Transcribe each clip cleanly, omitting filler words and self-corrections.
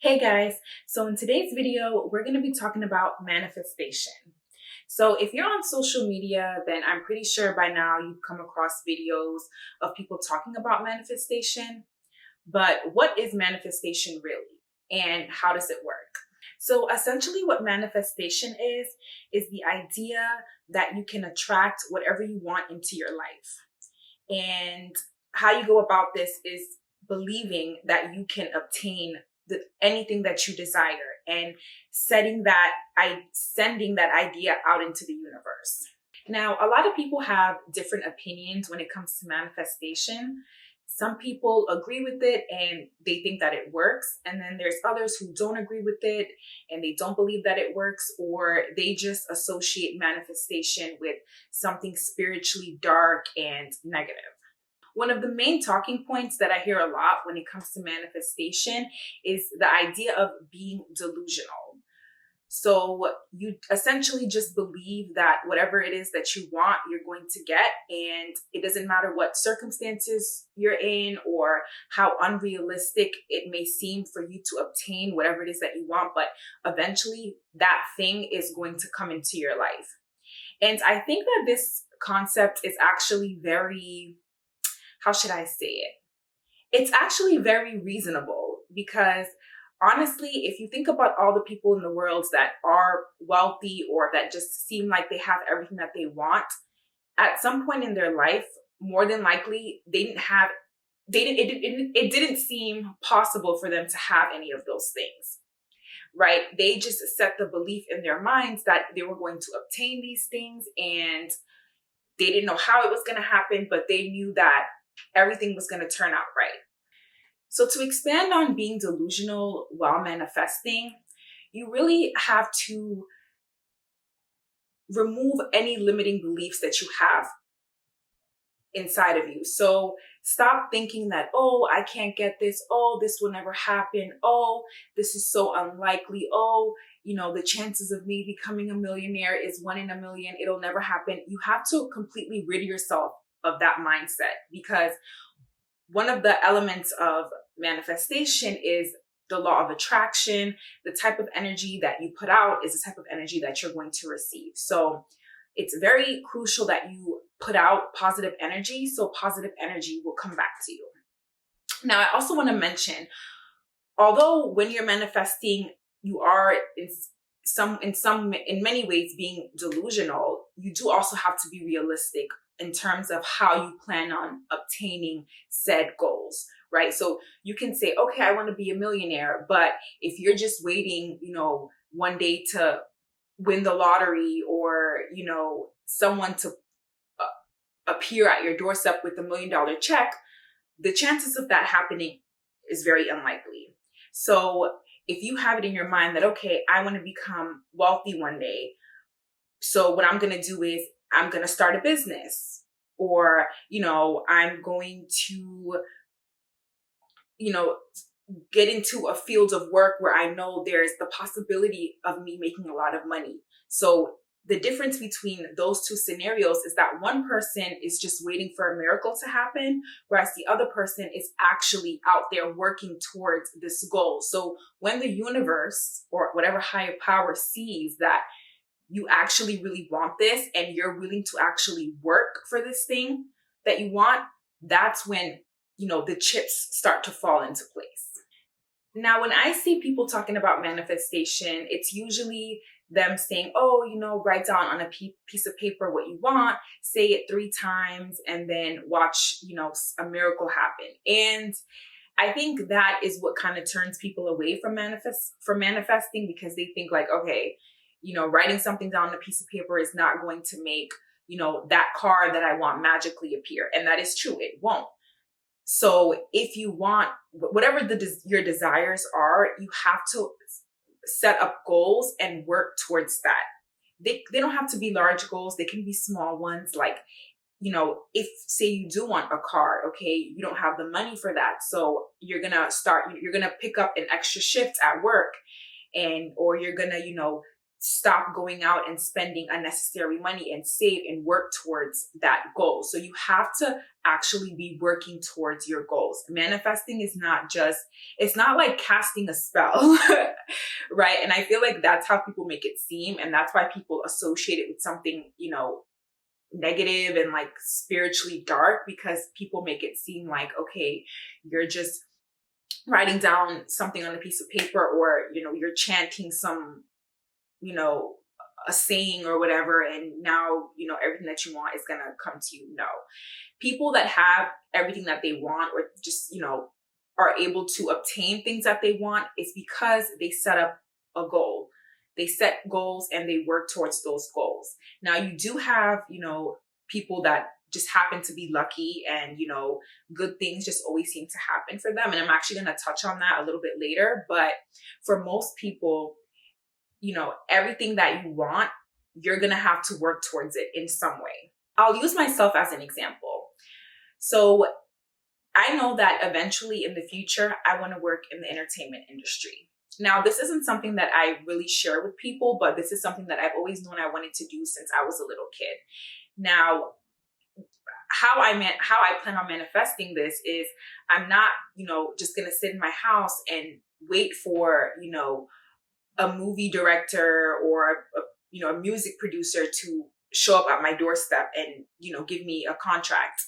Hey guys, so in today's video, we're going to be talking about manifestation. So if you're on social media, then I'm pretty sure by now you've come across videos of people talking about manifestation. But what is manifestation really? And how does it work? So essentially what manifestation is the idea that you can attract whatever you want into your life. And how you go about this is believing that you can obtain anything that you desire and sending that idea out into the universe. Now, a lot of people have different opinions when it comes to manifestation. Some people agree with it and they think that it works. And then there's others who don't agree with it and they don't believe that it works, or they just associate manifestation with something spiritually dark and negative. One of the main talking points that I hear a lot when it comes to manifestation is the idea of being delusional. So you essentially just believe that whatever it is that you want, you're going to get. And it doesn't matter what circumstances you're in or how unrealistic it may seem for you to obtain whatever it is that you want, but eventually that thing is going to come into your life. And I think that this concept is actually very, how should I say it? It's actually very reasonable because honestly, if you think about all the people in the world that are wealthy or that just seem like they have everything that they want, at some point in their life, more than likely, it didn't seem possible for them to have any of those things, right? They just set the belief in their minds that they were going to obtain these things, and they didn't know how it was going to happen, but they knew that everything was going to turn out right. So to expand on being delusional while manifesting, you really have to remove any limiting beliefs that you have inside of you. So stop thinking that, oh, I can't get this. Oh, this will never happen. Oh, this is so unlikely. Oh, the chances of me becoming a millionaire is 1 in a million. It'll never happen. You have to completely rid yourself of that mindset, because one of the elements of manifestation is the law of attraction. The type of energy that you put out is the type of energy that you're going to receive. So it's very crucial that you put out positive energy, so positive energy will come back to you. Now, I also want to mention, although when you're manifesting, you are in many ways being delusional, you do also have to be realistic in terms of how you plan on obtaining said goals, right? So you can say, okay, I want to be a millionaire, but if you're just waiting, one day to win the lottery, or, someone to appear at your doorstep with $1 million check, the chances of that happening is very unlikely. So if you have it in your mind that, okay, I want to become wealthy one day, so what I'm going to do is I'm going to start a business, or, I'm going to, get into a field of work where I know there's the possibility of me making a lot of money. So the difference between those two scenarios is that one person is just waiting for a miracle to happen, whereas the other person is actually out there working towards this goal. So when the universe or whatever higher power sees that you actually really want this and you're willing to actually work for this thing that you want, that's when, the chips start to fall into place. Now, when I see people talking about manifestation, it's usually them saying, oh, write down on a piece of paper what you want, say it 3 times, and then watch, a miracle happen. And I think that is what kind of turns people away from manifesting, because they think like, okay, writing something down on a piece of paper is not going to make, that car that I want magically appear. And that is true. It won't. So if you want whatever your desires are, you have to set up goals and work towards that. They don't have to be large goals. They can be small ones. Like, if say you do want a car, okay, you don't have the money for that. So you're going to pick up an extra shift at work, or you're going to, stop going out and spending unnecessary money and save and work towards that goal. So you have to actually be working towards your goals. Manifesting is not just, it's not like casting a spell, right? And I feel like that's how people make it seem. And that's why people associate it with something, you know, negative and like spiritually dark, because people make it seem like, okay, you're just writing down something on a piece of paper, or, you know, you're chanting some, you know, a saying or whatever, and now, you know, everything that you want is gonna come to you. No. People that have everything that they want, or just, you know, are able to obtain things that they want, is because they set up a goal. They set goals and they work towards those goals. Now, you do have, you know, people that just happen to be lucky, and, you know, good things just always seem to happen for them. And I'm actually going to touch on that a little bit later. But for most people, you know, everything that you want, you're going to have to work towards it in some way. I'll use myself as an example. So I know that eventually in the future, I want to work in the entertainment industry. Now, this isn't something that I really share with people, but this is something that I've always known I wanted to do since I was a little kid. Now, how I plan on manifesting this is, I'm not, you know, just going to sit in my house and wait for, you know, a movie director or you know, a music producer to show up at my doorstep and, you know, give me a contract.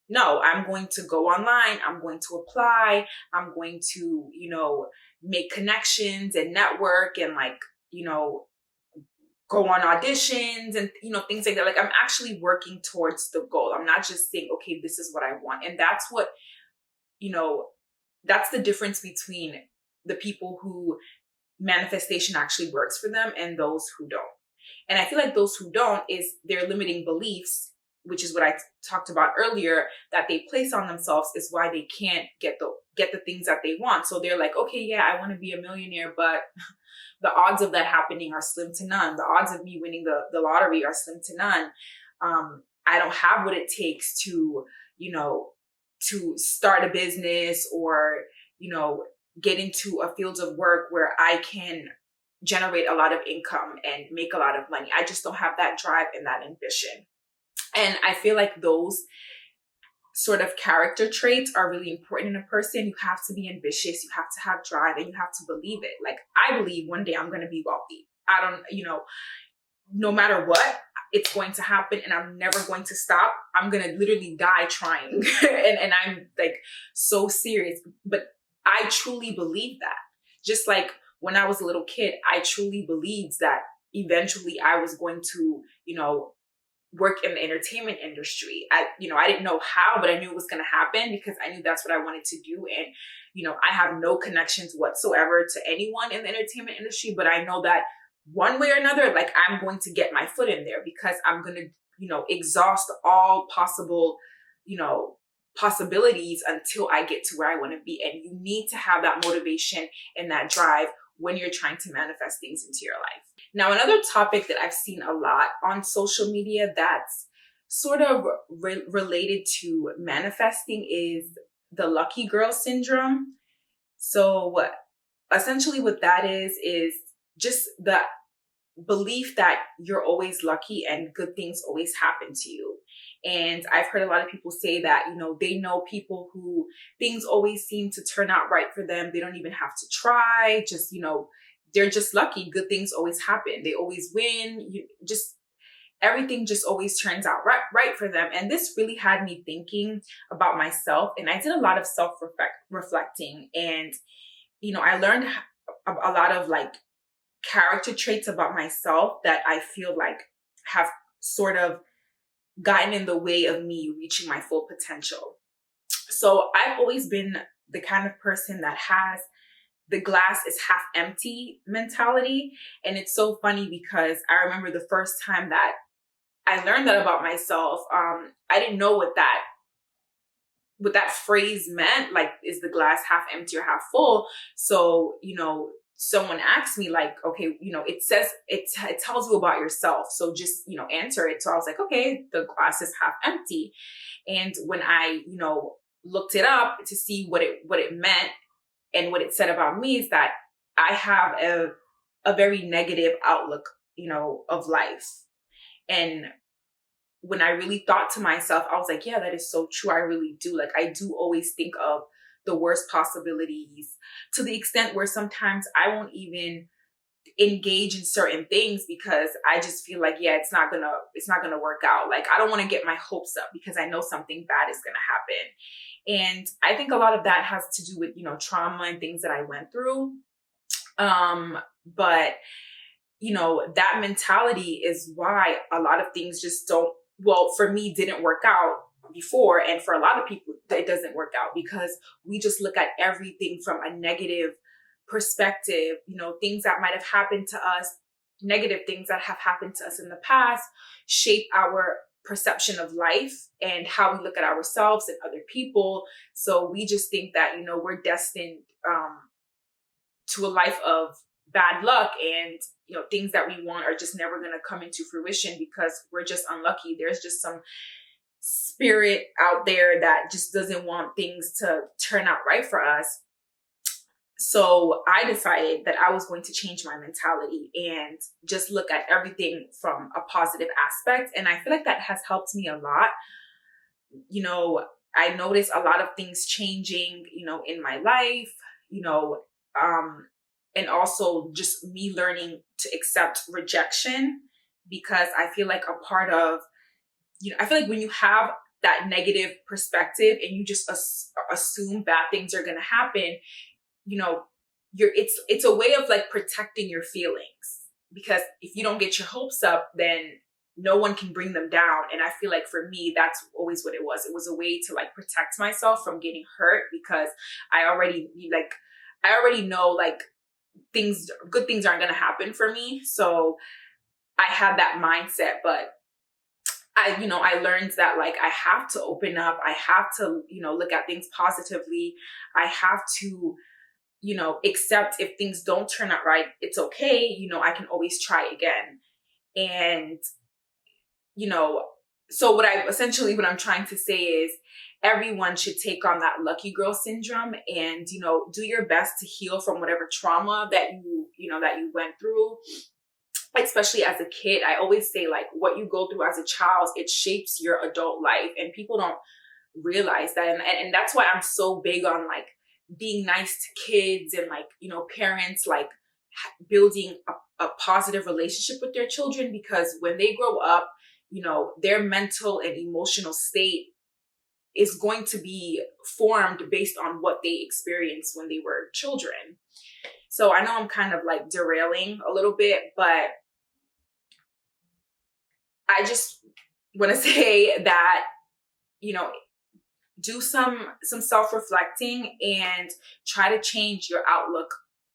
No, I'm going to go online. I'm going to apply. I'm going to, you know, make connections and network and, like, you know, go on auditions and, you know, things like that. Like, I'm actually working towards the goal. I'm not just saying, okay, this is what I want. And that's what, you know, that's the difference between the people who manifestation actually works for them and those who don't. And I feel like those who don't, is their limiting beliefs, which is what I talked about earlier, that they place on themselves, is why they can't get the things that they want. So they're like, okay, yeah, I want to be a millionaire, but the odds of that happening are slim to none. The odds of me winning the lottery are slim to none. I don't have what it takes to, you know, to start a business, or, you know, get into a field of work where I can generate a lot of income and make a lot of money. I just don't have that drive and that ambition. And I feel like those sort of character traits are really important in a person. You have to be ambitious, you have to have drive, and you have to believe it. Like, I believe one day I'm going to be wealthy. I don't, you know, no matter what, it's going to happen, and I'm never going to stop. I'm going to literally die trying. and I'm like so serious, but I truly believe that. Just like when I was a little kid, I truly believed that eventually I was going to, you know, work in the entertainment industry. You know, I didn't know how, but I knew it was going to happen, because I knew that's what I wanted to do. And, you know, I have no connections whatsoever to anyone in the entertainment industry, but I know that one way or another, like, I'm going to get my foot in there, because I'm going to, you know, exhaust all possible, you know, possibilities until I get to where I want to be. And you need to have that motivation and that drive when you're trying to manifest things into your life. Now, another topic that I've seen a lot on social media that's sort of related to manifesting is the lucky girl syndrome. So essentially what that is just the belief that you're always lucky and good things always happen to you. And I've heard a lot of people say that, you know, they know people who things always seem to turn out right for them. They don't even have to try. Just, you know, they're just lucky. Good things always happen. They always win. Everything just always turns out right for them. And this really had me thinking about myself. And I did a lot of self-reflecting. And, you know, I learned a lot of like character traits about myself that I feel like have sort of gotten in the way of me reaching my full potential. So I've always been the kind of person that has the glass is half empty mentality. And it's so funny, because I remember the first time that I learned that about myself, I didn't know what that phrase meant. Like, is the glass half empty or half full? So, you know, someone asked me, like, okay, you know, it says, it tells you about yourself, so just, you know, answer it. So I was like, okay, the glass is half empty. And when I, you know, looked it up to see what it meant and what it said about me, is that I have a very negative outlook, of life. And when I really thought to myself, I was like, yeah, that is so true. I really do. Like, I do always think of the worst possibilities, to the extent where sometimes I won't even engage in certain things because I just feel like, yeah, it's not gonna work out. Like, I don't want to get my hopes up because I know something bad is gonna happen. And I think a lot of that has to do with, trauma and things that I went through. But that mentality is why a lot of things just don't, well, for me, didn't work out before. And for a lot of people, it doesn't work out because we just look at everything from a negative perspective, things that might have happened to us, negative things that have happened to us in the past shape our perception of life and how we look at ourselves and other people. So we just think that, we're destined to a life of bad luck, and things that we want are just never going to come into fruition because we're just unlucky. There's just some spirit out there that just doesn't want things to turn out right for us. So I decided that I was going to change my mentality and just look at everything from a positive aspect. And I feel like that has helped me a lot. I noticed a lot of things changing, in my life, and also just me learning to accept rejection, because I feel like a part of, I feel like when you have that negative perspective and you just assume bad things are going to happen, it's a way of like protecting your feelings, because if you don't get your hopes up, then no one can bring them down. And I feel like for me, that's always what it was. It was a way to like protect myself from getting hurt, because I already know like good things aren't going to happen for me. So I had that mindset, but I learned that like I have to open up. I have to, look at things positively. I have to, accept if things don't turn out right, it's okay. I can always try again. And, so what I'm trying to say is everyone should take on that lucky girl syndrome and, do your best to heal from whatever trauma that you went through, especially as a kid. I always say like what you go through as a child, it shapes your adult life, and people don't realize that. And that's why I'm so big on like being nice to kids and like, parents like building a positive relationship with their children, because when they grow up, their mental and emotional state is going to be formed based on what they experienced when they were children. So I know I'm kind of like derailing a little bit, but I just want to say that, do some self-reflecting and try to change your outlook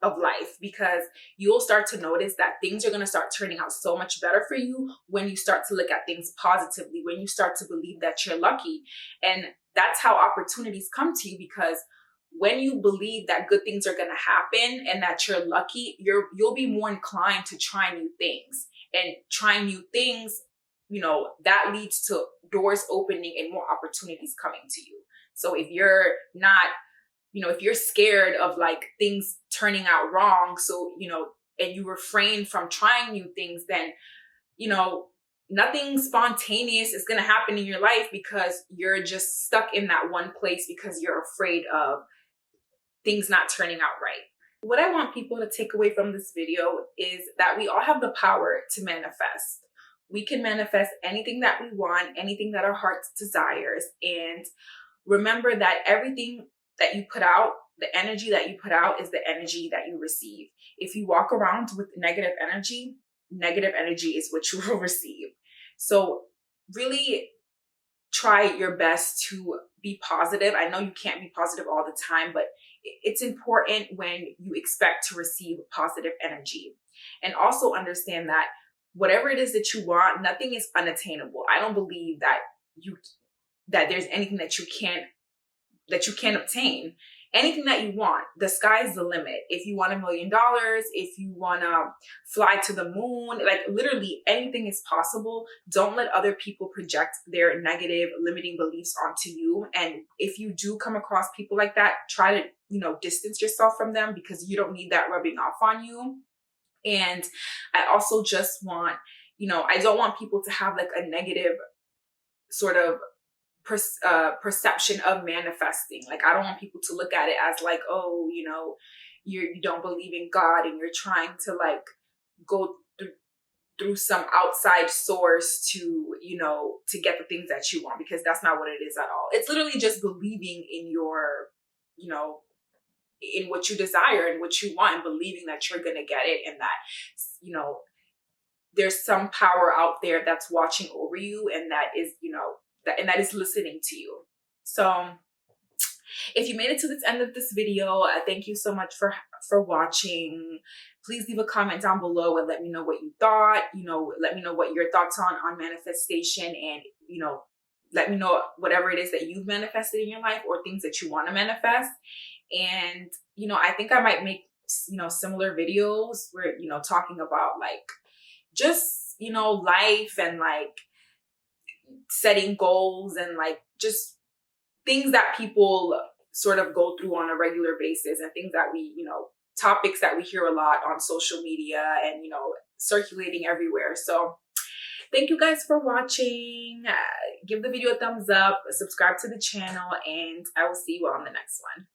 of life, because you'll start to notice that things are going to start turning out so much better for you when you start to look at things positively, when you start to believe that you're lucky. And that's how opportunities come to you, because when you believe that good things are going to happen and that you're lucky, you'll be more inclined to try new things. And trying new things, that leads to doors opening and more opportunities coming to you. So if you're not, if you're scared of like things turning out wrong, so, and you refrain from trying new things, then, nothing spontaneous is going to happen in your life, because you're just stuck in that one place because you're afraid of things not turning out right. What I want people to take away from this video is that we all have the power to manifest. We can manifest anything that we want, anything that our heart desires. And remember that everything that you put out, the energy that you put out is the energy that you receive. If you walk around with negative energy is what you will receive. So really try your best to be positive. I know you can't be positive all the time, but it's important when you expect to receive positive energy. And also understand that whatever it is that you want, nothing is unattainable. I don't believe that there's anything that you can't obtain. Anything that you want, the sky's the limit. If you want $1 million, if you want to fly to the moon, like literally anything is possible. Don't let other people project their negative limiting beliefs onto you. And if you do come across people like that, try to, distance yourself from them, because you don't need that rubbing off on you. And I also just want, I don't want people to have like a negative sort of perception of manifesting. Like, I don't want people to look at it as like, oh, you don't believe in God and you're trying to like go through some outside source to, to get the things that you want, because that's not what it is at all. It's literally just believing in your, in what you desire and what you want, and believing that you're going to get it, and that, there's some power out there that's watching over you, and that is, that is listening to you. So if you made it to this end of this video, thank you so much for watching. Please leave a comment down below and let me know what you thought. Let me know what your thoughts on manifestation, and let me know whatever it is that you've manifested in your life, or things that you want to manifest. And I think I might make similar videos where talking about like just life, and like setting goals, and like just things that people sort of go through on a regular basis, and things that we, topics that we hear a lot on social media and, circulating everywhere. So thank you guys for watching. Give the video a thumbs up, subscribe to the channel, and I will see you on the next one.